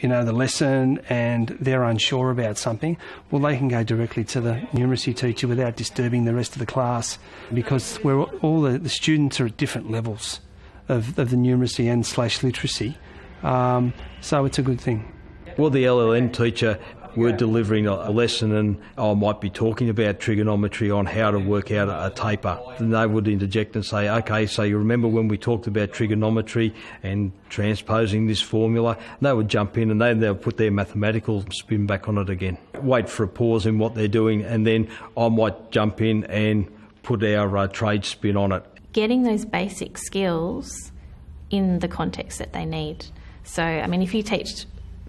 doing, the lesson and they're unsure about something, well, they can go directly to the numeracy teacher without disturbing the rest of the class, because all the students are at different levels of the numeracy and / literacy. So it's a good thing. Well, the LLN teacher, we're delivering a lesson and I might be talking about trigonometry on how to work out a taper. And they would interject and say, OK, so you remember when we talked about trigonometry and transposing this formula? And they would jump in and they'll put their mathematical spin back on it again. Wait for a pause in what they're doing and then I might jump in and put our trade spin on it. Getting those basic skills in the context that they need. So, if you teach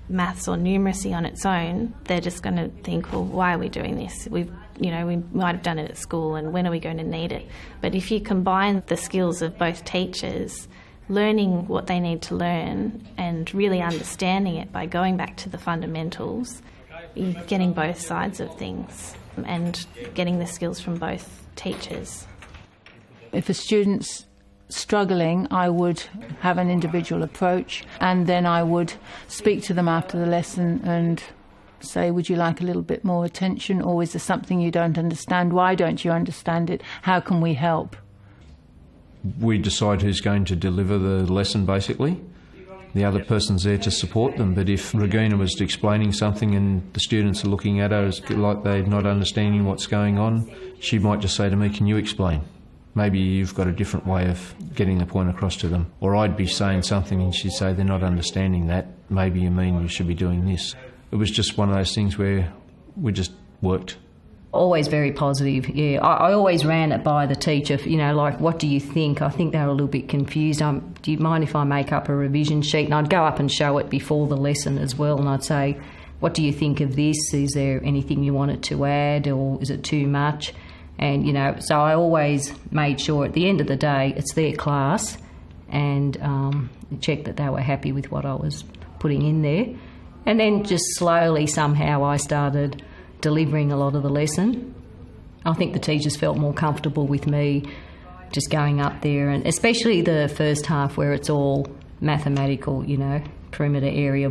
maths or numeracy on its own, they're just going to think, well, why are we doing this? We might have done it at school, and when are we going to need it? But if you combine the skills of both teachers, learning what they need to learn and really understanding it by going back to the fundamentals, you're getting both sides of things and getting the skills from both teachers. If a student's struggling, I would have an individual approach, and then I would speak to them after the lesson and say, would you like a little bit more attention, or is there something you don't understand? Why don't you understand it? How can we help? We decide who's going to deliver the lesson, basically. The other person's there to support them, but if Regina was explaining something and the students are looking at her as like they're not understanding what's going on, she might just say to me, can you explain? Maybe you've got a different way of getting the point across to them. Or I'd be saying something and she'd say, they're not understanding that. Maybe you mean you should be doing this. It was just one of those things where we just worked. Always very positive, yeah. I always ran it by the teacher, like, what do you think? I think they were a little bit confused. Do you mind if I make up a revision sheet? And I'd go up and show it before the lesson as well, and I'd say, what do you think of this? Is there anything you wanted to add, or is it too much? And, so I always made sure at the end of the day it's their class, and check that they were happy with what I was putting in there. And then just slowly, somehow, I started delivering a lot of the lesson. I think the teachers felt more comfortable with me just going up there, and especially the first half where it's all mathematical, perimeter area.